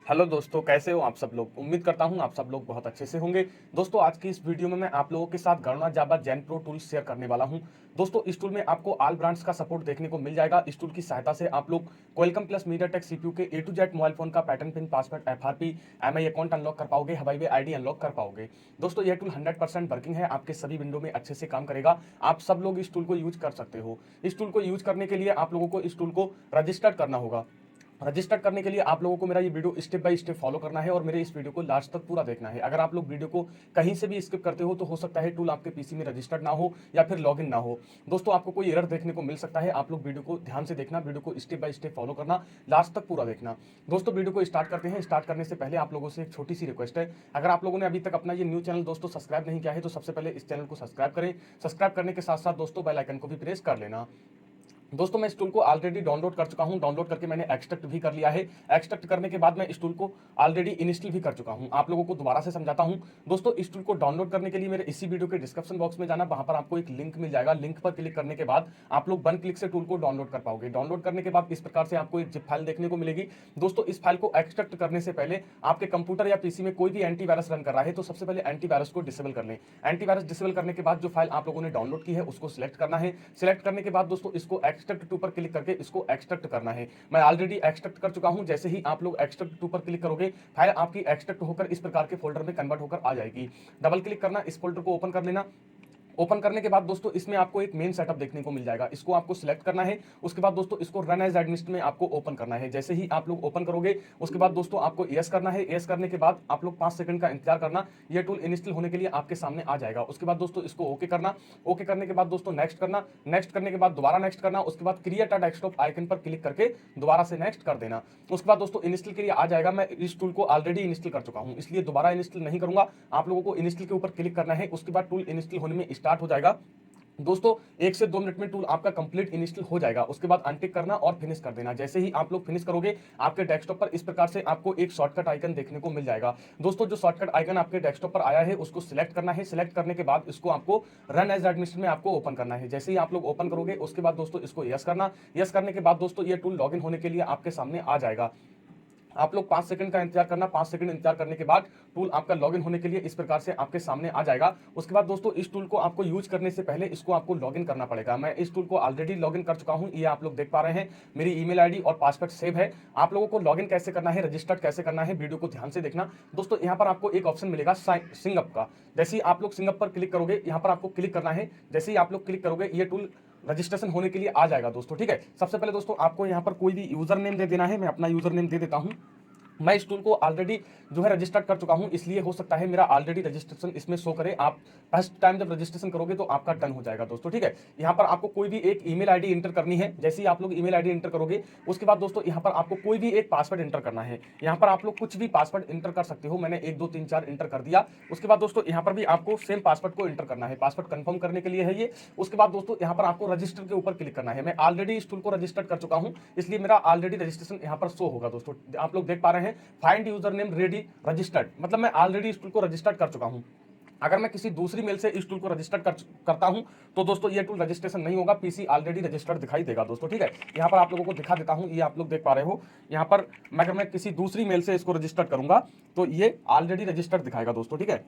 Hello दोस्तों, कैसे हो आप सब लोग। उम्मीद करता हूं आप सब लोग बहुत अच्छे से होंगे। दोस्तों, आज की इस वीडियो में मैं आप लोगों के साथ गणना जावा जेन प्रो टूल शेयर करने वाला हूं। दोस्तों, इस टूल में आपको ऑल ब्रांड्स का सपोर्ट देखने को मिल जाएगा। इस टूल की सहायता से आप लोग क्वालकॉम प्लस मीडियाटेक सीपीयू के A to Z mobile phone का pattern pin, password, FRP, MI account unlock कर पाओगे, हवाई वे आईडी अनलॉक कर पाओगे। दोस्तों, यह टूल 100% वर्किंग है, आपके सभी विंडो में अच्छे से काम करेगा। आप सब लोग इस टूल को यूज कर सकते हो। इस टूल को यूज करने के लिए आप लोगों को इस टूल को रजिस्टर करना होगा। रजिस्टर करने के लिए आप लोगों को मेरा ये video step by step follow करना है और मेरे इस वीडियो को लास्ट तक पूरा देखना है। अगर आप लोग वीडियो को कहीं से भी स्किप करते हो तो हो सकता है टूल आपके पीसी में रजिस्टर्ड ना हो या फिर लॉगिन ना हो। दोस्तों, आपको कोई एरर देखने को मिल सकता है। आप लोग वीडियो को ध्यान से देखना, वीडियो को स्टेप बाय स्टेप फॉलो करना, लास्ट तक पूरा देखना। दोस्तों, वीडियो को स्टार्ट करते हैं। स्टार्ट करने से पहले आप लोगों से एक छोटी सी रिक्वेस्ट है। अगर आप लोगों ने अभी तक अपना ये न्यू चैनल दोस्तों सब्सक्राइब नहीं किया है तो सबसे पहले इस चैनल को सब्सक्राइब करें। सब्सक्राइब करने के साथ साथ दोस्तों बेल आइकन को भी प्रेस कर लेना। दोस्तों, मैं इस टूल को ऑलरेडी डाउनलोड कर चुका हूं। डाउनलोड करके मैंने एक्सट्रैक्ट भी कर लिया है। एक्सट्रैक्ट करने के बाद मैं इस टूल को ऑलरेडी इंस्टॉल भी कर चुका हूं। आप लोगों को दोबारा से समझाता हूं। दोस्तों, इस टूल को डाउनलोड करने के लिए मेरे इसी वीडियो के डिस्क्रिप्शन बॉक्स में जाना, वहां पर आपको एक लिंक मिल जाएगा। लिंक पर क्लिक करने के बाद आप लोग 1 क्लिक से टूल को डाउनलोड कर पाओगे। डाउनलोड करने के बाद इस प्रकार से आपको एक जिप फाइल देखने को मिलेगी। दोस्तों, इस फाइल को एक्सट्रैक्ट करने से पहले आपके कंप्यूटर या पीसी में कोई भी एंटीवायरस रन कर रहा है तो सबसे पहले एंटीवायरस को डिसेबल कर लें। एंटीवायरस डिसेबल करने के बाद जो फाइल आप लोगों ने डाउनलोड की है उसको सिलेक्ट करना है। सिलेक्ट करने के बाद दोस्तों इसको एक्सट्रैक्ट टू पर क्लिक करके इसको एक्सट्रैक्ट करना है। मैं ऑलरेडी एक्सट्रैक्ट कर चुका हूं। जैसे ही आप लोग एक्सट्रैक्ट टू पर क्लिक करोगे फाइल आपकी एक्सट्रैक्ट होकर इस प्रकार के फोल्डर में कन्वर्ट होकर आ जाएगी। डबल क्लिक करना, इस फोल्डर को ओपन कर लेना। ओपन करने के बाद दोस्तों इसमें आपको एक मेन सेटअप देखने को मिल जाएगा। इसको आपको सिलेक्ट करना है। उसके बाद दोस्तों इसको रन एज एडमिनिस्ट्रेटर में आपको ओपन करना है। जैसे ही आप लोग ओपन करोगे उसके बाद दोस्तों आपको यस करना है। यस करने के बाद आप लोग 5 सेकंड का इंतजार करना। यह टूल इंस्टॉल होने के लिए आपके सामने आ जाएगा। उसके बाद दोस्तों इसको ओके करना। ओके करने के बाद दोस्तों नेक्स्ट करना। नेक्स्ट करने के बाद दोबारा नेक्स्ट करना। उसके बाद क्रिएट अ डेस्कटॉप आइकन पर क्लिक करके दोबारा से नेक्स्ट कर देना। उसके बाद दोस्तों इंस्टॉल के लिए आ जाएगा। मैं इस टूल को ऑलरेडी इंस्टॉल कर चुका हूं, इसलिए दोबारा इंस्टॉल नहीं करूंगा। आप लोगों को इंस्टॉल के ऊपर क्लिक करना है। उसके बाद टूल इंस्टॉल होने में स्टार्ट हो जाएगा। दोस्तों 1 से 2 मिनट में टूल आपका कंप्लीट इंस्टॉल हो जाएगा। उसके बाद अनटिक करना और फिनिश कर देना। जैसे ही आप लोग फिनिश करोगे आपके डेस्कटॉप पर इस प्रकार से आपको एक शॉर्टकट आइकन देखने को मिल जाएगा। दोस्तों, जो शॉर्टकट आइकन आपके डेस्कटॉप पर आया है उसको सिलेक्ट करना है। सिलेक्ट करने के बाद इसको आपको रन एज एडमिनिस्ट्रेटर में आपको ओपन करना है। जैसे ही आप लोग ओपन करोगे उसके बाद दोस्तों इसको यस करना। यस करने के बाद दोस्तों ये टूल लॉगिन होने के लिए आपके सामने आ जाएगा। आप लोग 5 सेकंड का इंतजार करना। 5 सेकंड इंतजार करने के बाद टूल आपका लॉगिन होने के लिए इस प्रकार से आपके सामने आ जाएगा। उसके बाद दोस्तों इस टूल को आपको यूज करने से पहले इसको आपको लॉगिन करना पड़ेगा। मैं इस टूल को ऑलरेडी लॉगिन कर चुका हूं। ये आप लोग देख पा रहे हैं, मेरी ईमेल आईडी और पासवर्ड सेव है। आप लोगों को लॉगिन कैसे करना है, रजिस्टर्ड कैसे करना है, वीडियो को ध्यान से देखना। दोस्तों, यहाँ पर आपको एक ऑप्शन मिलेगा सिंगअप का। जैसे ही आप लोग सिंगअप पर क्लिक करोगे यहाँ पर आपको क्लिक करना है। जैसे ही आप लोग क्लिक करोगे ये टूल रजिस्ट्रेशन होने के लिए आ जाएगा दोस्तों। ठीक है, सबसे पहले दोस्तों आपको यहाँ पर कोई भी यूजर नेम दे देना है। मैं अपना यूजर नेम दे देता हूँ। मैं इस टूल को ऑलरेडी जो है रजिस्टर्ड कर चुका हूं, इसलिए हो सकता है मेरा ऑलरेडी रजिस्ट्रेशन इसमें शो करे। आप फर्स्ट टाइम जब रजिस्ट्रेशन करोगे तो आपका डन हो जाएगा दोस्तों। ठीक है, यहां पर आपको कोई भी एक ईमेल आईडी इंटर करनी है। जैसे ही आप लोग ईमेल आईडी इंटर करोगे उसके बाद दोस्तों यहां पर आपको कोई भी एक पासवर्ड इंटर करना है। यहां पर आप लोग कुछ भी पासवर्ड इंटर कर सकते हो। मैंने 1 2 3 4 इंटर कर दिया। उसके बाद दोस्तों यहां पर भी आपको सेम पासवर्ड को इंटर करना है। पासवर्ड कंफर्म करने के लिए है ये। उसके बाद दोस्तों यहां पर आपको रजिस्टर के ऊपर क्लिक करना है। मैं ऑलरेडी इस टूल को रजिस्टर्ड कर चुका हूं, इसलिए मेरा ऑलरेडी रजिस्ट्रेशन यहां पर शो होगा दोस्तों। आप लोग देख पा रहे हैं, find user name ready registered, मतलब मैं ऑलरेडी इस टूल को रजिस्टर्ड कर चुका हूं। अगर मैं किसी दूसरी मेल से इस टूल को रजिस्टर्ड करता हूं तो दोस्तों ये टूल रजिस्ट्रेशन नहीं होगा। पीसी ऑलरेडी रजिस्टर्ड दिखाई देगा दोस्तों। ठीक है, यहां पर आप लोगों को दिखा देता हूं, ये आप लोग देख पा रहे हो। यहां पर अगर मैं किसी दूसरी मेल से इसको रजिस्टर्ड करूंगा तो ये ऑलरेडी रजिस्टर्ड दिखाएगा दोस्तों। ठीक है,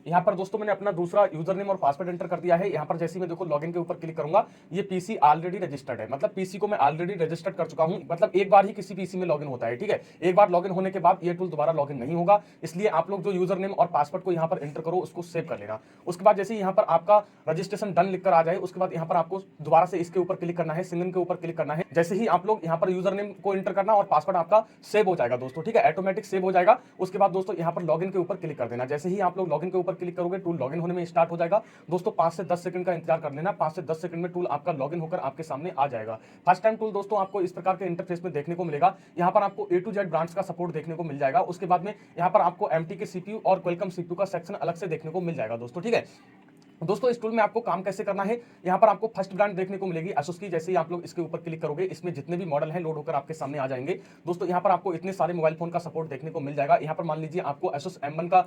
यहाँ पर दोस्तों मैंने अपना दूसरा यूजर नेम और पासवर्ड एंटर कर दिया है। यहाँ पर जैसे ही मैं देखो लॉगिन के ऊपर क्लिक करूंगा ये पीसी ऑलरेडी रजिस्टर्ड है, मतलब पीसी को मैं ऑलरेडी रजिस्टर्ड कर चुका हूं। मतलब एक बार ही किसी पीसी में लॉगिन होता है। ठीक है, एक बार लॉगिन होने के बाद ये टूल दोबारा लॉगिन नहीं होगा। इसलिए आप लोग जो यूजर नेम और पासवर्ड को यहाँ पर एंटर करो उसको सेव कर लेना। उसके बाद जैसे यहाँ पर आपका रजिस्ट्रेशन डन लिखकर आ जाए उसके बाद यहाँ पर आपको दोबारा से इसके ऊपर क्लिक करना है, सिंगन के ऊपर क्लिक करना है। जैसे ही आप लोग यहाँ पर यूजर नेम को एंटर करना और पासवर्ड आपका सेव हो जाएगा दोस्तों। ठीक है, ऑटोमेटिक सेव हो जाएगा। उसके बाद दोस्तों यहाँ पर लॉगिन के ऊपर क्लिक कर देना। जैसे ही आप लोग लॉगिन के ऊपर क्लिक करोगे टूल लॉगिन होने में स्टार्ट हो जाएगा दोस्तों। 5 से 10 सेकंड का इंतजार कर लेना। 5 से 10 सेकंड में टूल आपका लॉगिन होकर आपके सामने आ जाएगा। फर्स्ट टाइम टूल दोस्तों आपको इस प्रकार के इंटरफेस में देखने को मिलेगा। यहाँ पर आपको ए टू जेड ब्रांड्स का सपोर्ट देखने को मिल जाएगा। उसके बाद में यहाँ पर आपको एमटी के सीपीयू और क्वालकॉम सीपीयू का सेक्शन अलग से देखने को मिल जाएगा दोस्तों। ठीक है, दोस्तों इस टूल में आपको काम कैसे करना है, यहाँ पर आपको फर्स्ट ब्रांड देखने को मिलेगी एसोस की। जैसे ही आप लोग इसके ऊपर क्लिक करोगे इसमें जितने भी मॉडल हैं लोड होकर आपके सामने आ जाएंगे दोस्तों। यहाँ पर आपको इतने सारे मोबाइल फोन का सपोर्ट देखने को मिल जाएगा। यहाँ पर मान लीजिए आपको एसोस M1 का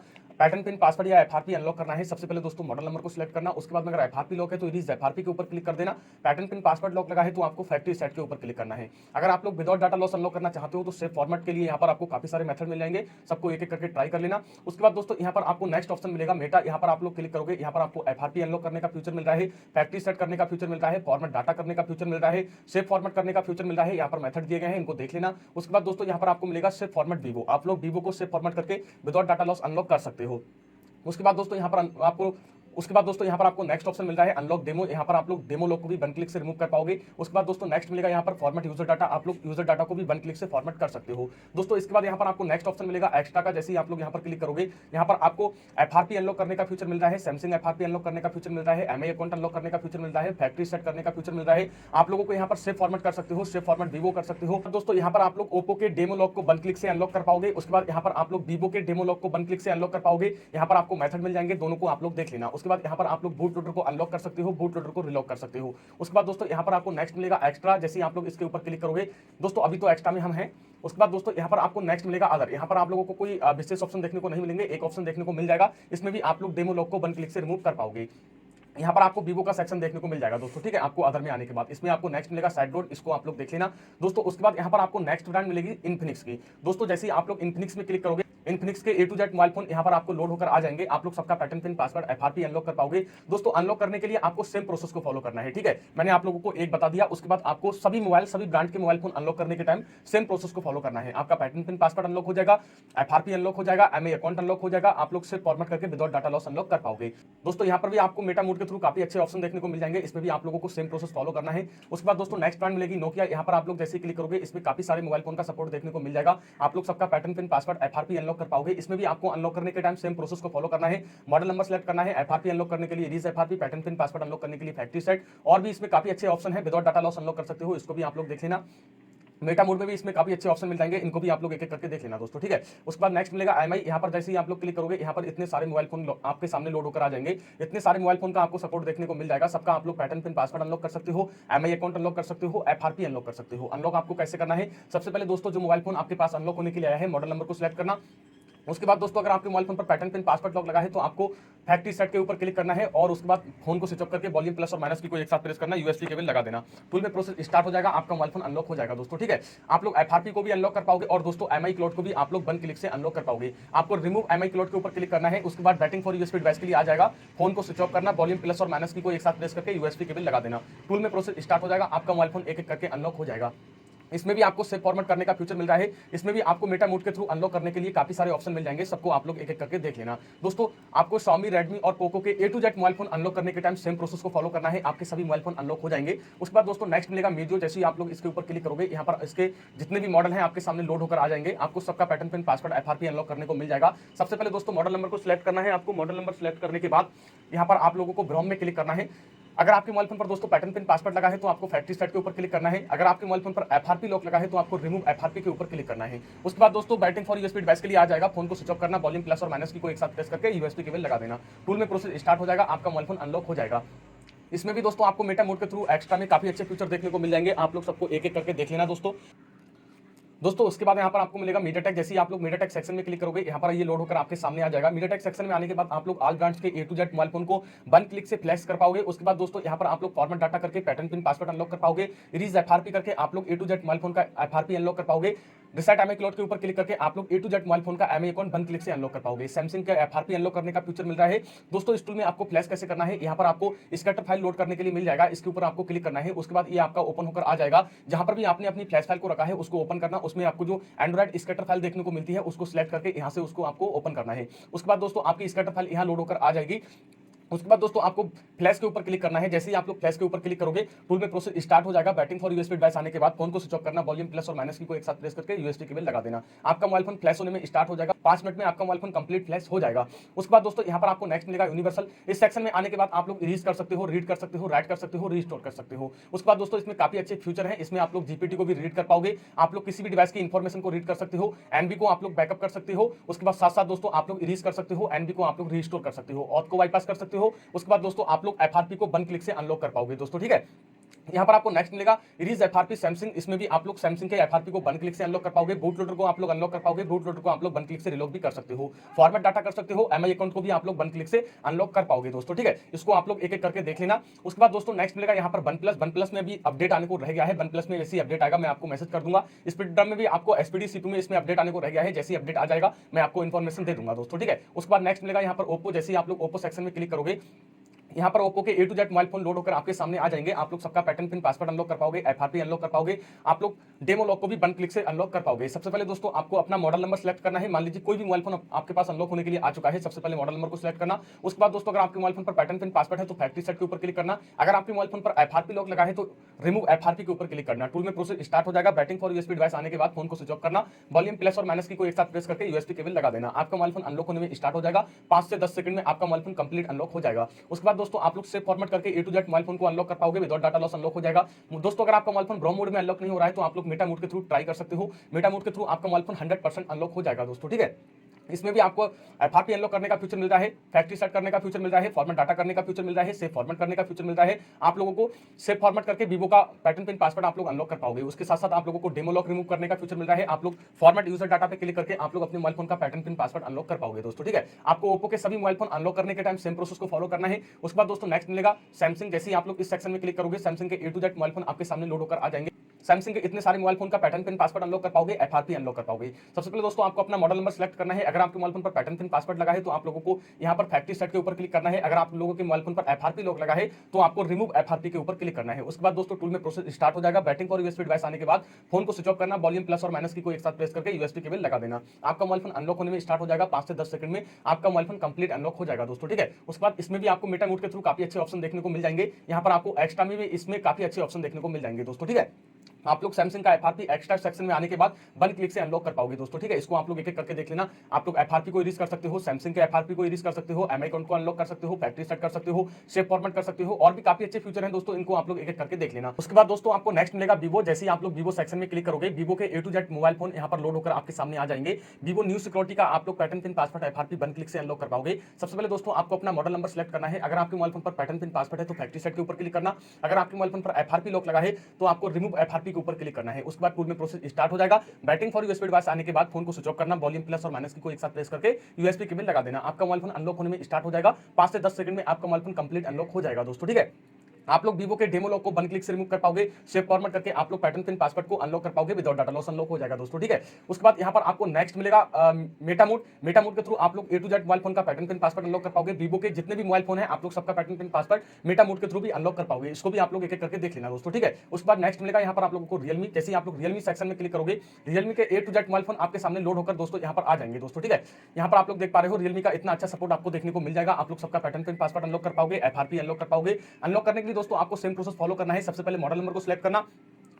पैटर्न पिन पासवर्ड या एफआरपी अनलॉक करना है, सबसे पहले दोस्तों मॉडल नंबर को सिलेक्ट करना। उसके बाद में अगर एफआरपी लॉक है तो इरेज एफआरपी के ऊपर क्लिक कर देना। पैटर्न पिन पासवर्ड लॉक लगा है तो आपको फैक्ट्री सेट के ऊपर क्लिक करना है। अगर आप लोग विदाउट डाटा लॉस अनलॉक करना चाहते हो तो सेव फॉर्मेट के लिए यहाँ पर आपको काफी सारे मेथड मिल जाएंगे, सबको एक एक करके ट्राई कर लेना। उसके बाद दोस्तों यहाँ पर आपको नेक्स्ट ऑप्शन मिलेगा मेटा, यहाँ पर आप लोग क्लिक करोगे, यहाँ पर आपको एफआरपी अनलॉक करने का फ्यूचर मिल रहा है, फैक्ट्री सेट करने का फ्यूचर मिल रहा है, फॉर्मेट डाटा करने का फ्यूचर मिल रहा है, सेव फॉर्मेट करने का फ्यूचर मिल रहा है। यहाँ पर मेथड दिए गए हैं, इनको देख लेना। उसके बाद दोस्तों यहाँ पर आपको मिलेगा सेव फॉर्मेट वीवो, आप लोग वीवो को सेव फॉर्मेट करके विदाउट डाटा लॉस अनलॉक कर सकते हो। उसके बाद दोस्तों यहाँ पर आपको नेक्स्ट ऑप्शन मिल रहा है अनलॉक डेमो, यहाँ पर आप लोग डेमो लॉक को भी वन क्लिक से रिमूव कर पाओगे। उसके बाद दोस्तों नेक्स्ट मिलेगा यहाँ पर फॉर्मेट यूजर डाटा, आप लोग यूजर डाटा को भी वन क्लिक से फॉर्मेट कर सकते हो दोस्तों। इसके बाद यहाँ पर आपको नेक्स्ट ऑप्शन मिलेगा एक्स्ट्रा का, जैसे ही आप लोग यहाँ पर क्लिक करोगे, यहाँ पर आपको एफआरपी अनलॉक करने का फ्यूचर मिल रहा है, सैमसंग एफआरपी अनलॉक करने का फ्यूचर मिल रहा है, एमआई अकाउंट अनलॉक करने का फ्यूचर मिल रहा है, फैक्ट्री सेट करने का फ्यूचर मिल रहा है। आप लोगों को यहाँ पर सेव फॉर्मेट कर सकते हो, सेव फॉर्मेट वीवो कर सकते हो दोस्तों। यहाँ पर आप लोग ओप्पो के डेमो लॉक को वन क्लिक से अनलॉक कर पाओगे। उसके बाद यहाँ पर आप लोग वीवो के डेमो लॉक को वन क्लिक से अनलॉक कर पाओगे। यहाँ पर आपको मेथड मिल जाएंगे, दोनों को आप लोग देख लेना। उसके बाद यहाँ पर आप लोग बूट लोडर को अनलॉक कर सकते हो, बूट लोडर को रिलॉक कर सकते हो। उसके बाद दोस्तों यहाँ पर आपको नेक्स्ट मिलेगा एक्स्ट्रा, जैसे आप लोग इसके ऊपर क्लिक करोगे दोस्तों, अभी तो एक्स्ट्रा में हम हैं। उसके बाद दोस्तों यहाँ पर आपको नेक्स्ट मिलेगा अदर, यहाँ पर आप लोगों को कोई विशेष ऑप्शन देखने को नहीं मिलेंगे, एक ऑप्शन देखने को मिल जाएगा, इसमें भी आप लोग डेमो लॉक को वन क्लिक से रिमूव कर पाओगे। यहाँ पर आपको वीवो का सेक्शन देखने को मिल जाएगा दोस्तों, ठीक है, आपको अदर में आने के बाद इसमें आपको नेक्स्ट मिलेगा साइड डोर, इसको आप लोग देख लेना दोस्तों। उसके बाद यहाँ पर आपको नेक्स्ट ब्रांड मिलेगी इन्फिनिक्स की दोस्तों। जैसे ही आप लोग इन्फिनिक्स में क्लिक करोगे, इन्फिनिक्स के A to Z mobile phone यहाँ पर आपको लोड होकर आ जाएंगे। आप लोग सबका pattern pin password FRP unlock कर पाओगे दोस्तों। अनलॉक करने के लिए आपको सेम प्रोसेस को फॉलो करना है, ठीक है, मैंने आप लोगों को एक बता दिया। उसके बाद आपको सभी ब्रांड के मोबाइल फोन अनलॉक करने के टाइम सेम प्रोसेस को फॉलो करना है। आपका पैटर्न पिन पासवर्ड अनलॉक हो जाएगा, एफआरपी अनलॉक हो जाएगा, एमआई अकाउंट अनलॉक हो जाएगा, आप लोग सिर्फ फॉर्मेट करके विदाउट डाटा लॉस अनलॉक कर पाओगे दोस्तों। यहाँ पर भी आपको मेटा मोड के थ्रू काफी अच्छे ऑप्शन देखने को मिल जाएंगे, इसमें भी आप लोगों को सेम प्रोसेस फॉलो करना है। उसके बाद दोस्तों नेक्स्ट ब्रांड मिलेगी नोकिया, यहाँ पर आप लोग जैसे क्लिक करोगे, इसमें काफी सारे मोबाइल फोन का सपोर्ट देखने को मिल जाएगा। आप लोग सबका pattern pin password FRP unlock कर पाओगे। इसमें भी आपको अनलॉक करने के टाइम सेम प्रोसेस को फॉलो करना है। मॉडल नंबर सेलेक्ट करना है, एफआरपी अनलॉक करने के लिए रीज FRP, pattern pin password unlock करने के लिए फैक्ट्री सेट, और भी इसमें काफी अच्छे ऑप्शन है, विदाउट डाटा लॉस अनलॉक कर सकते हो, इसको भी आप लोग देख लेना। मेटा मोड में भी इसमें काफी अच्छे ऑप्शन मिल जाएंगे, इनको भी आप लोग एक एक करके देख लेना दोस्तों, ठीक है। उसके बाद नेक्स्ट मिलेगा एमआई, यहाँ पर जैसे ही आप लोग क्लिक करोगे, यहाँ पर इतने सारे मोबाइल फोन आपके सामने लोड होकर आ जाएंगे। इतने सारे मोबाइल फोन का आपको सपोर्ट देखने को मिल जाएगा, सबका आप लोग पैटर्न पिन पासवर्ड अनलॉक कर सकते हो, एमआई अकाउंट अनलॉक कर सकते हो, एफआरपी अनलॉक कर सकते हो। अनलॉक आपको कैसे करना है, सबसे पहले दोस्तों जो मोबाइल फोन आपके पास अनलॉक होने के लिए आया है, मॉडल नंबर को सिलेक्ट करना। उसके बाद दोस्तों अगर आपके मोबाइल फोन पर पैटर्न पिन पासवर्ड लॉक लगा है तो आपको फैक्ट्री सेट के ऊपर क्लिक करना है, और उसके बाद फोन को स्विच ऑफ करके वॉल्यूम प्लस और माइनस की को एक साथ प्रेस करना, यूएसबी केबल लगा देना, टूल में प्रोसेस स्टार्ट हो जाएगा, आपका मोबाइल फोन अनलॉक हो जाएगा दोस्तों, ठीक है। आप लोग एफआरपी को भी अनलॉक कर पाओगे, और दोस्तों एमआई क्लाउड को भी आप लोग वन क्लिक से अनलॉक कर पाओगे। आपको रिमूव एमआई क्लाउड के ऊपर क्लिक करना है, उसके बाद बैटिंग फॉर यूएसबी डिवाइस के लिए आ जाएगा, फोन को स्विच ऑफ करना, वॉल्यूम प्लस और माइनस की को एक साथ प्रेस करके यूएसबी केबल लगा देना, टूल में प्रोसेस स्टार्ट हो जाएगा, आपका मोबाइल फोन एक एक करके अनलॉक हो जाएगा। इसमें भी आपको सेव फॉर्मेट करने का फ्यूचर मिल रहा है, इसमें भी आपको मेटा मोड के थ्रू अनलॉक करने के लिए काफी सारे ऑप्शन मिल जाएंगे, सबको आप लोग एक एक करके देख लेना दोस्तों। आपको Xiaomi, Redmi और Poco के A to Z mobile phone unlock करने के टाइम सेम प्रोसेस को फॉलो करना है, आपके सभी मोबाइल फोन अनलॉक हो जाएंगे। उसके बाद दोस्तों नेक्स्ट मिलेगा मीडियो, जैसे ही आप लोग इसके ऊपर क्लिक करोगे, यहाँ पर इसके जितने भी मॉडल हैं आपके सामने लोड होकर आ जाएंगे, आपको सबका pattern pin password FRP unlock करने को मिल जाएगा। सबसे पहले दोस्तों मॉडल नंबर को सिलेक्ट करना है, आपको मॉडल नंबर सिलेक्ट करने के बाद यहाँ पर आप लोगों को ब्राउन में क्लिक करना है। अगर आपके मोबाइल फोन पर दोस्तों पैटर्न पिन पासवर्ड लगा है तो आपको फैक्ट्री सेट के ऊपर क्लिक करना है। अगर आपके मोबाइल फोन पर एफआरपी लॉक लगा है तो आपको रिमूव एफआरपी के ऊपर क्लिक करना है। उसके बाद दोस्तों बैटिंग फॉर यूएसबी डिवाइस के लिए आ जाएगा, फोन को स्विच ऑफ करना, वॉल्यूम प्लस और माइनस की को एक साथ प्रेस करके यूएसबी केबल लगा देना, टूल में प्रोसेस स्टार्ट हो जाएगा, आपका मोबाइल फोन अनलॉक हो जाएगा। इसमें भी दोस्तों आपको मेटा मोड के थ्रू एक्स्ट्रा में काफी अच्छे फीचर देखने को मिल जाएंगे, आप लोग सबको एक एक करके देख लेना दोस्तों। उसके बाद यहाँ पर आपको मिलेगा मीडियाटेक, जैसे ही आप लोग मीडियाटेक सेक्शन में क्लिक करोगे, यहाँ पर ये लोड होकर आपके सामने आ जाएगा। मीडियाटेक सेक्शन में आने के बाद आप लोग ऑल ब्रांड्स के A to Z mobile phone को वन क्लिक से फ्लैश कर पाओगे। उसके बाद दोस्तों यहाँ पर आप लोग फॉर्मेट डाटा करके पैटर्न पिन पासवर्ड अनलॉक कर पाओगे, रीज एफआरपी करके आप लोग A to Z mobile phone का एफआरपी अनलॉक कर पाओगे। रिसेट एमआई क्लाउड के ऊपर क्लिक करके आप लोग A to Z mobile phone का एमआई अकाउंट वन क्लिक से अनलॉक कर पाओगे। सैमसंग का एफआरपी अनलॉक करने का फीचर मिल रहा है दोस्तों। इस टूल में आपको फ्लैश कैसे करना है, यहाँ पर आपको स्कैटर फाइल लोड करने के लिए मिल जाएगा, इसके ऊपर आपको क्लिक करना है। उसके बाद ये आपका ओपन होकर आ जाएगा, जहां पर भी आपने अपनी फ्लैश फाइल को रखा है उसको ओपन करना, उसमें आपको जो एंड्रॉइड स्कैटर फाइल देखने को मिलती है उसको सिलेक्ट करके यहाँ से उसको आपको ओपन करना है। उसके बाद दोस्तों आपकी स्कैटर फाइल यहाँ लोड होकर आ जाएगी। उसके बाद दोस्तों आपको फ्लैश के ऊपर क्लिक करना है, जैसे ही आप लोग फ्लैश के ऊपर क्लिक करोगे टूल में प्रोसेस स्टार्ट हो जाएगा। बैटिंग फॉर यूएसबी डिवाइस आने के बाद फोन को स्विच ऑफ करना, वॉल्यूम प्लस और माइनस की को एक साथ प्रेस करके यूएसबी केबल लगा देना, आपका मोबाइल फोन फ्लैश होने में स्टार्ट हो जाएगा। 5 मिनट में आपका मोबाइल फोन कंप्लीट फ्लैश हो जाएगा। उसके बाद दोस्तों यहाँ पर आपको नेक्स्ट मिलेगा यूनिवर्सल। इस सेक्शन में आने के बाद आप लोग इरेज कर सकते हो, रीड कर सकते हो, राइट कर सकते हो, रीस्टोर कर सकते हो। उसके बाद दोस्तों इसमें काफी अच्छे फ्यूचर है, इसमें आप लोग जीपीटी को भी रीड कर पाओगे, आप लोग किसी भी डिवाइस की इंफॉर्मेशन को रीड कर सकते हो, एनबी को आप लोग बैकअप कर सकते हो। उसके बाद साथ साथ दोस्तों आप लोग इरेज कर सकते हो, एनबी को आप लोग रीस्टोर कर सकते हो, ऑथ को बाईपास कर सकते हो। उसके बाद दोस्तों आप लोग एफआरपी को वन क्लिक से अनलॉक कर पाओगे दोस्तों, ठीक है। यहाँ पर आपको नेक्स्ट मिलेगा इरीज एफआरपी सैमसंग। इसमें भी आप लोग सैमसंग के एफआरपी को वन क्लिक से अनलॉक कर पाओगे। बूट लोडर को आप लोग अनलॉक कर पाओगे। बूट लोडर को आप लोग वन क्लिक से रिलॉक भी कर सकते हो। फॉर्मेट डाटा कर सकते हो। एमआई अकाउंट को भी आप लोग वन क्लिक से अनलॉक कर पाओगे दोस्तों, ठीक है। इसको आप लोग एक एक करके देख लेना। उसके बाद दोस्तों नेक्स्ट मिलेगा यहाँ पर वन प्लस में भी अपडेट आने को रह गया है। वन प्लस में जैसी अपडेट आएगा मैं आपको मैसेज कर दूंगा। स्पीड ड्रम में भी आपको एसपीडी सीपी में इसमें अपडेट आने को रह गया है। जैसी अपडेट आ जाएगा मैं आपको इन्फॉर्मेशन दे दूंगा दोस्तों, ठीक है। उसके बाद नेक्स्ट मिलेगा यहाँ पर ओप्पो। जैसे आप लोग ओप्पो सेक्शन में क्लिक करोगे, यहाँ पर ओप्पो के A to Z mobile phone load होकर आपके सामने आ जाएंगे। आप लोग सबका पैटर्न पिन पासवर्ड अनलॉक कर पाओगे, एफआरपी अनलॉक कर पाओगे। आप लोग डेमो लॉक को भी वन क्लिक से अनलॉक कर पाओगे। सबसे पहले दोस्तों आपको अपना मॉडल नंबर सेलेक्ट करना है। मान लीजिए कोई भी मोबाइल फोन आपके पास अनलॉक होने के लिए आ चुका है। सबसे पहले मॉडल नंबर को सिलेक्ट करना। उसके बाद दोस्तों अगर आपके मोबाइल फोन पर पैटर्न पिन पासवर्ड है तो फैक्ट्री सेट के ऊपर क्लिक करना। अगर आपके मोबाइल फोन पर एफआरपी लॉक लगा है तो रिमूव एफआरपी के ऊपर क्लिक करना। टूल में प्रोसेस स्टार्ट हो जाएगा। बैटिंग फॉर यूएसबी डिवाइस आने के बाद फोन को स्विच ऑफ करना। वॉल्यूम प्लस और माइनस की को एक साथ प्रेस करके यूएसबी केबल लगा देना। आपका मोबाइल फोन अनलॉक होने में स्टार्ट हो जाएगा। 5 से 10 सेकंड में आपका मोबाइल फोन कंप्लीट अनलॉक हो जाएगा। उसके बाद दोस्तों आप लोग सेव फॉर्मेट करके ए टू जेड मोबाइल फोन को अनलॉक कर पाओगे। विदाउट डाटा लॉस अनलॉक हो जाएगा दोस्तों। अगर आपका मोबाइल फोन ब्राउन मोड में अनलॉक नहीं हो रहा है तो आप लोग मेटा मोड के थ्रू ट्राई कर सकते हो। मेटा मोड के थ्रू आपका मोबाइल फोन 100% अनलॉक हो जाएगा दोस्तों, ठीक है। इसमें भी आपको एफआरपी अनलॉक करने का फीचर मिल रहा है, फैक्ट्री सेट करने का फीचर मिल रहा है, फॉर्मेट डाटा करने का फीचर मिल रहा है, सेव फॉर्मेट करने का फीचर मिल रहा है। आप लोगों को सेव फॉर्मेट करके वीवो का पैटर्न पिन पासवर्ड आप लोग अनलॉक कर पाओगे। उसके साथ साथ आप लोगों को डेमो लॉक रिमूव करने का फीचर मिल रहा है। आप लोग फॉर्मेट यूजर डाटा पे क्लिक करके आप लोग अपने मोबाइल फोन का पैटर्न पिन पासवर्ड अनलॉक कर पाओगे दोस्तों, ठीक है। आपको ओप्पो के सभी मोबाइल फोन अनलॉक करने के टाइम सेम प्रोसेस को फॉलो करना है। उसके बाद दोस्तों नेक्स्ट मिलेगा सैमसंग। जैसे ही आप लोग इस सेक्शन में क्लिक करोगे सैमसंग के A to Z mobile phone आपके सामने लोड होकर आ जाएंगे। सैमसंग के इतने सारे मोबाइल फोन का पैटर्न पिन पासवर्ड अनलॉक कर पाओगे, एफआरपी अनलॉक कर पाओगे। सबसे पहले दोस्तों आपको अपना मॉडल नंबर सेलेक्ट करना है। अगर आपके मोबाइल फोन पर पैटर्न पिन पासवर्ड लगा है तो आप लोगों को यहाँ पर फैक्ट्री सेट के ऊपर क्लिक करना है। अगर आप लोगों के मोबाइल फोन पर एफआरपी लॉक लगा है तो आपको रिमूव एफआरपी के ऊपर क्लिक करना है। उसके बाद दोस्तों टूल में प्रोसेस स्टार्ट हो जाएगा। बैटिंग फॉर यूएसबी डिवाइस आने के बाद फोन को स्विच ऑफ करना। वॉल्यूम प्लस और माइनस की को एक साथ प्रेस करके यूएसबी केबल लगा देना। आपका मोबाइल फोन अनलॉक होने में स्टार्ट हो जाएगा। 5 से 10 सेकंड में आपका मोबाइल फोन कंप्लीट अनलॉक हो जाएगा दोस्तों, ठीक है। उसके बाद इसमें भी आपको मेटा मोड के थ्रू काफी अच्छे ऑप्शन देखने को मिल जाएंगे। यहाँ पर आपको एक्स्ट्रा में भी इसमें काफी अच्छे ऑप्शन देखने को मिल जाएंगे दोस्तों, ठीक है। आप लोग सैमसंग का एफआरपी एक्स्ट्रा सेक्शन में आने के बाद वन क्लिक से अनलॉक कर पाओगे दोस्तों, ठीक है। इसको आप लोग एक एक करके देख लेना। आप लोग एफआरपी को इरेज कर सकते हो, सैमसंग के एफआरपी को इरेज कर सकते हो, एमआई अकाउंट को अनलॉक कर सकते हो, फैक्ट्री सेट कर सकते हो, सेव फॉर्मेट कर सकते हो। और भी काफी अच्छे फीचर हैं दोस्तों, इनको आप लोग एक एक करके देख लेना। उसके बाद दोस्तों आपको नेक्स्ट मिलेगा वीवो। जैसे ही आप लोग वीवो सेक्शन में क्लिक करोगे वीवो के A to Z mobile phone यहाँ पर लोड होकर आपके सामने आ जाएंगे। वीवो न्यू सिक्योरिटी का आप लोग pattern pin password FRP one click से अनलॉक कर पाओगे। सबसे पहले दोस्तों आपको अपना मॉडल नंबर सेलेक्ट करना है। अगर आपके मोबाइल फोन पर पैटर्न पिन पासवर्ड है तो फैक्ट्री सेट के ऊपर क्लिक करना। अगर आपके मोबाइल फोन पर एफआरपी लॉक लगा है तो आपको रिमूव एफआरपी के ऊपर क्लिक करना है। उसके बाद टूल में प्रोसेस स्टार्ट हो जाएगा। बैटिंग फॉर यूएसबी डिवाइस आने के बाद फोन को स्विच ऑफ करना। वॉल्यूम प्लस और माइनस की को एक साथ प्रेस करके यूएसबी केबल लगा देना। आपका मोबाइल फोन अनलॉक होने में स्टार्ट हो जाएगा। 5 से 10 सेकंड में आपका मोबाइल फोन कंप्लीट अनलॉक हो जाएगा दोस्तों, ठीक है। आप लोग वीवो के डेमो लॉक को वन क्लिक से रिमूव कर पाओगे। सेव फॉर्मेट करके आप लोग पैटर्न पिन पासवर्ड को अनलॉक कर पाओगे। विदाउट डाटा लॉस अनलॉक हो जाएगा दोस्तों, ठीक है। उसके बाद यहाँ पर आपको नेक्स्ट मिलेगा मेटा मोड। मेटा मोड के थ्रू आप लोग ए टू जेड मोबाइल फोन का पैटर्न पिन पासवर्ड अनलॉक कर पाओगे। वीवो के जितने भी मोबाइल फोन है आप लोग सबका pattern pin password Meta mode के थ्रू भी अनलॉक कर पाओगे। इसको भी आप लोग एक एक करके देख लेना दोस्तों, ठीक है। उसके बाद नेक्स्ट मिलेगा यहाँ पर आप लोगों को रियलमी। जैसे ही आप लोग रियलमी सेक्शन में क्लिक करोगे रियलमी के A to Z mobile phone आपके सामने लोड होकर दोस्तों यहाँ पर आ जाएंगे दोस्तों, ठीक है। यहाँ पर आप लोग देख पा रहे हो रियलमी का इतना अच्छा सपोर्ट आपको देखने को मिल जाएगा। आप लोग सबका पैटर्न पिन पासवर्ड अनलॉक कर पाओगे, एफआरपी अनलॉक कर पाओगे। अनलॉक करने के लिए दोस्तों आपको सेम प्रोसेस फॉलो करना है। सबसे पहले मॉडल नंबर को सिलेक्ट करना।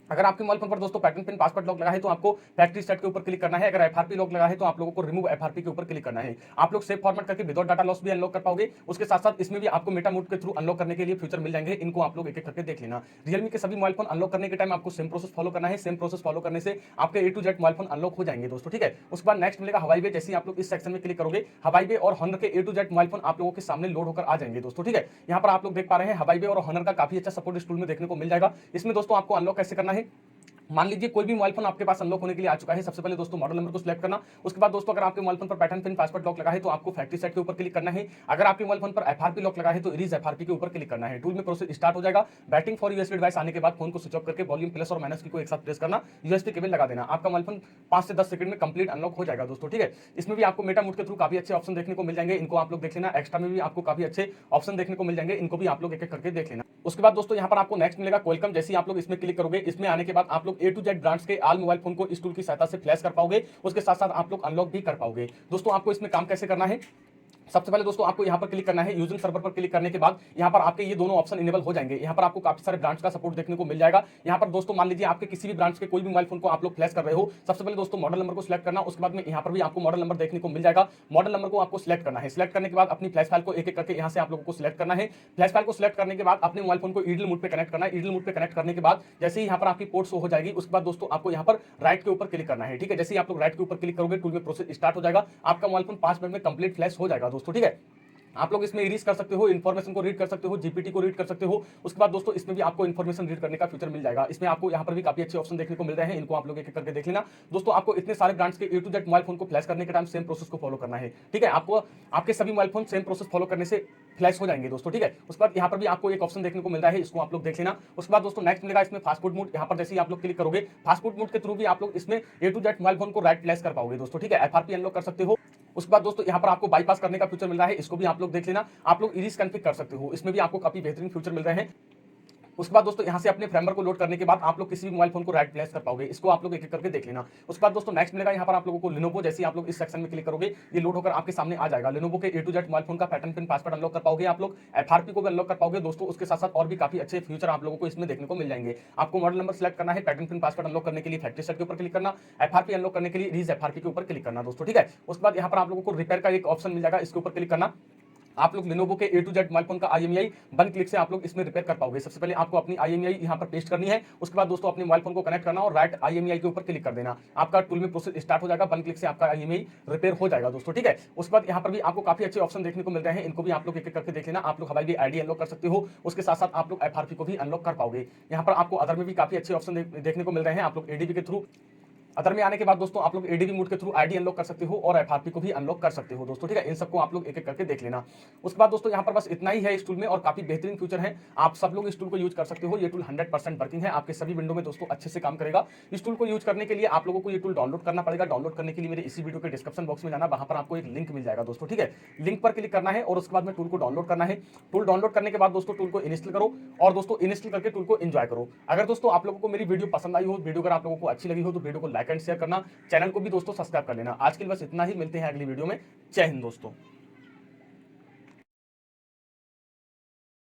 अगर आपके मोबाइल फोन पर दोस्तों पैटर्न पिन पासवर्ड लॉक लगा है तो आपको फैक्ट्री सेट के ऊपर क्लिक करना है। अगर एफआरपी लॉक लगा है तो आप लोगों को रिमूव एफआरपी के ऊपर क्लिक करना है। आप लोग सेव फॉर्मेट करके विदाउट डाटा लॉस भी अनलॉक कर पाओगे। उसके साथ साथ इसमें भी आपको मेटा मोड के थ्रू अनलॉक करने के लिए फीचर मिल जाएंगे। इनको आप लोग एक एक करके देख लेना। रियलमी के सभी मोबाइल फोन अनलॉक करने के टाइम आपको सेम प्रोसेस फॉलो करना है। सेम प्रोसेस फॉलो करने से आपके A to Z mobile phone unlock हो जाएंगे दोस्तों, ठीक है। उसके बाद नेक्स्ट मिलेगा हवाई वे। जैसे ही आप लोग इस सेक्शन में क्लिक करोगे हवाई वे और हॉनर के A to Z mobile phone आप लोगों के सामने लोड होकर आ जाएंगे दोस्तों, ठीक है। यहाँ पर आप लोग देख पा रहे हैं हवाई वे और हॉनर का काफी अच्छा सपोर्ट इस टूल में देखने को मिल जाएगा। इसमें दोस्तों आपको अनलॉक कैसे करना है। मान लीजिए कोई भी मोबाइल फोन आपके पास अनलॉक होने के लिए आ चुका है। सबसे पहले दोस्तों मॉडल नंबर को सिलेक्ट करना। उसके बाद दोस्तों अगर आपके मोबाइल फोन पर पैटर्न पिन पासवर्ड लॉक लगा है तो आपको फैक्ट्री सेट के ऊपर क्लिक करना है। अगर आपके मोबाइल फोन पर एफआरपी लॉक लगा है तो इरेज एफआरपी के ऊपर क्लिक करना है। टूल में प्रोसेस स्टार्ट हो जाएगा। बैटिंग फॉर यूएसबी डिवाइस आने के बाद फोन को स्विच ऑफ करके वॉल्यूम प्लस और माइनस की को एक साथ प्रेस करना। यूएसबी केबल लगा देना। आपका मोबाइल फोन 5 से 10 सेकंड में कंप्लीट अनलॉक हो जाएगा दोस्तों, ठीक है। इसमें भी आपको मेटा मोड के थ्रू काफी अच्छे ऑप्शन देखने को मिल जाएंगे। इनको आप लोग देख लेना। एक्स्ट्रा में भी आपको काफी अच्छे ऑप्शन देखने को मिल जाएंगे। इनको भी आप लोग एक एक करके देख लेना। उसके बाद दोस्तों यहाँ पर आपको नेक्स्ट मिलेगा क्वालकॉम। जैसे ही आप लोग इसमें क्लिक करोगे इसमें आने के बाद आप लोग ए टू जेड ब्रांड्स के ऑल मोबाइल फोन को इस टूल की सहायता से फ्लैश कर पाओगे। उसके साथ साथ आप लोग अनलॉक भी कर पाओगे। दोस्तों आपको इसमें काम कैसे करना है। सबसे पहले दोस्तों आपको यहाँ पर क्लिक करना है। यूजिंग सर्वर पर क्लिक करने के बाद यहाँ पर आपके ये दोनों ऑप्शन इनेबल हो जाएंगे। यहाँ पर आपको काफी सारे ब्रांड्स का सपोर्ट देखने को मिल जाएगा। यहाँ पर दोस्तों मान लीजिए आपके किसी भी ब्रांड्स के कोई भी मोबाइल फोन को आप लोग फ्लैश कर रहे हो। सबसे पहले दोस्तों मॉडल नंबर को सिलेक्ट करना। उसके बाद में यहाँ पर भी आपको मॉडल नंबर देखने को मिल जाएगा। मॉडल नंबर को आपको सिलेक्ट करना है। सिलेक्ट करने के बाद अपनी फ्लैश फाइल को एक एक करके यहाँ से आप लोगों को सिलेक्ट करना है। फ्लैश फाइल को सिलेक्ट करने के बाद अपने मोबाइल फोन को ईडल मोड पे कनेक्ट करना है। ईडल मोड पे कनेक्ट करने के बाद जैसे ही यहाँ पर आपकी पोर्ट शो हो जाएगी उसके बाद दोस्तों आपको यहाँ पर राइट के ऊपर क्लिक करना है, ठीक है। जैसे ही आप लोग राइट के ऊपर क्लिक करोगे टूल में प्रोसेस स्टार्ट हो जाएगा। आपका मोबाइल फोन 5 मिनट में कंप्लीट फ्लैश हो जाएगा दोस्तों, ठीक है। आप लोग इसमें इरेज कर सकते हो, इन्फॉर्मेशन को रीड कर सकते हो, जीपीटी को रीड कर सकते हो। उसके बाद दोस्तों इसमें भी आपको इन्फॉर्मेशन रीड करने का फीचर मिल जाएगा। इसमें आपको यहाँ पर भी काफी अच्छे ऑप्शन देखने को मिल रहे हैं, इनको आप लोग एक-एक करके देख लेना। दोस्तों आपको इतने सारे ब्रांड्स के A to Z mobile phone को फ्लैश करने के टाइम सेम प्रोसेस को फॉलो करना है, ठीक है। आपको आपके सभी mobile phone same process follow करने से फ्लैश हो जाएंगे दोस्तों, ठीक है। उसके बाद यहाँ पर भी आपको एक ऑप्शन देखने को मिल रहा है, इसको आप लोग देख लेना। उसके बाद दोस्तों नेक्स्ट मिलेगा इसमें फास्ट फूड मोड। यहाँ पर जैसे ही आप लोग क्लिक करोगे, फास्ट फूड मोड के थ्रू भी आप लोग इसमें ए टू जेड मोबाइल फोन को राइट फ्लैश कर पाओगे दोस्तों, ठीक है। एफआरपी अनलॉक कर सकते हो। उसके बाद दोस्तों यहाँ पर आपको बाईपास करने का फीचर मिल रहा है, इसको भी आप लोग देख लेना। आप लोग इरेज कॉन्फिग कर सकते हो, इसमें भी आपको काफी बेहतरीन फीचर मिल रहे हैं। उसके बाद दोस्तों यहाँ से अपने फ्रेमवर्क को लोड करने के बाद आप लोग किसी भी मोबाइल फोन को राइट प्लेस कर पाओगे, इसको आप लोग एक-एक करके देख लेना। उसके बाद दोस्तों नेक्स्ट मिलेगा यहाँ पर आप लोगों को Lenovo। जैसे ही आप लोग इस सेक्शन में क्लिक करोगे, ये लोड होकर आपके सामने आ जाएगा। Lenovo के A to Z mobile phone का पैटर्न पिन पासवर्ड अनलॉक कर पाओगे आप लोग, एफआरपी को भी अनलॉक कर पाओगे दोस्तों। उसके साथ साथ और भी काफी अच्छे फीचर आप लोगों को इसमें देखने को मिल जाएंगे। आपको मॉडल नंबर सेलेक्ट करना है, पैटर्न पिन पासवर्ड अनलॉक करने के लिए फैक्ट्री सेट के ऊपर क्लिक करना, एफआरपी अनलॉक करने के लिए रीज एफआरपी के ऊपर क्लिक करना दोस्तों, ठीक है। उसके बाद यहाँ पर आप लोगों को रिपेयर का एक ऑप्शन मिल जाएगा, इसके ऊपर क्लिक करना। आप लोग Lenovo के A to Z mobile phone का IMEI वन क्लिक से आप लोग इसमें रिपेयर कर पाओगे। सबसे पहले आपको अपनी IMEI यहाँ पर पेस्ट करनी है। उसके बाद दोस्तों अपने मोबाइल फोन को कनेक्ट करना और राइट IMEI के ऊपर क्लिक कर देना। आपका टूल में प्रोसेस स्टार्ट हो जाएगा, वन क्लिक से आपका IMEI रिपेयर हो जाएगा दोस्तों, ठीक है। उसके बाद यहाँ पर भी आपको काफी अच्छे ऑप्शन देखने को मिल रहे हैं, इनको भी आप लोग एक-एक करके देख लेना। आप लोग हवाई भी ID अनलॉक कर सकते हो, उसके साथ साथ आप लोग एफआरपी को भी अनलॉक कर पाओगे। यहाँ पर आपको अदर में भी काफी अच्छे ऑप्शन देखने को मिल रहे हैं। आप लोग ADB के थ्रू अदर में आने के बाद दोस्तों आप लोग एडीबी मोड के थ्रू आईडी अनलॉक कर सकते हो और एफआरपी को भी अनलॉक कर सकते हो दोस्तों, ठीक है। इन सबको आप लोग एक-एक करके देख लेना। उसके बाद दोस्तों यहाँ पर बस इतना ही है इस टूल में, और काफी बेहतरीन फीचर है। आप सब लोग इस टूल को यूज कर सकते हो। ये टूल 100% वर्किंग है, आपके सभी विंडो में दोस्तों अच्छे से काम करेगा। इस टूल को यूज करने के लिए आप लोगों को ये टूल डाउनलोड करना पड़ेगा। डाउनलोड करने के लिए मेरे इसी वीडियो के डिस्क्रिप्शन बॉक्स में जाना, वहां पर आपको एक लिंक मिल जाएगा दोस्तों, ठीक है। लिंक पर क्लिक करना है और उसके बाद में टूल को डाउनलोड करना है। टूल डाउनलोड करने के बाद दोस्तों टूल को इंस्टॉल करो और दोस्तों इंस्टॉल करके टूल को एंजॉय करो। अगर दोस्तों आप लोगों को मेरी वीडियो पसंद आई हो, वीडियो अगर आप लोगों को अच्छी लगी हो तो वीडियो को लाइक एंड शेयर करना, चैनल को भी दोस्तों सब्सक्राइब कर लेना। आज के लिए बस इतना ही, मिलते हैं अगली वीडियो में। जय हिंद दोस्तों।